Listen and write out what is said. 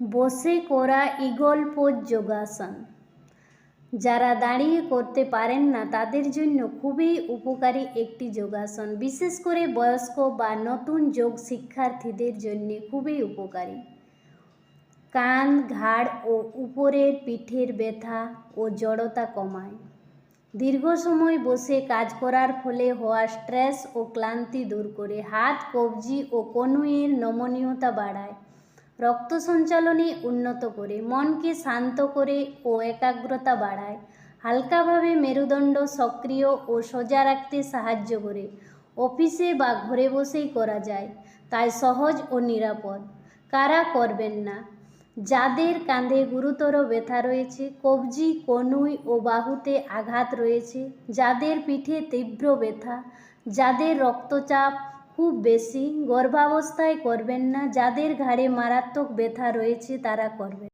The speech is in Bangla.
বসে করা ঈগল পোজ যোগাসন। যারা দাঁড়িয়ে করতে পারেন না তাদের জন্য খুবই উপকারী একটি যোগাসন, বিশেষ করে বয়স্ক বা নতুন যোগ শিক্ষার্থীদের জন্য খুবই উপকারী। কান, ঘাড় ও উপরের পিঠের ব্যথা ও জড়তা কমায়। দীর্ঘ সময় বসে কাজ করার ফলে হওয়া স্ট্রেস ও ক্লান্তি দূর করে। হাত, কবজি ও কনুইয়ের নমনীয়তা বাড়ায়। রক্ত সঞ্চালনে উন্নত করে। মনকে শান্ত করে ও একাগ্রতা বাড়ায়। হালকাভাবে মেরুদণ্ড সক্রিয় ও সোজা রাখতে সাহায্য করে। অফিসে বা ঘরে বসেই করা যায়, তাই সহজ ও নিরাপদ। কারা করবেন না? যাদের কাঁধে গুরুতর ব্যথা রয়েছে, কবজি, কনুই ও বাহুতে আঘাত রয়েছে, যাদের পিঠে তীব্র ব্যথা, যাদের রক্তচাপ খুব বেশি। গর্ভাবস্থায় করবেন না। যাদের ঘাড়ে মারাত্মক ব্যথা রয়েছে তারা করবেন।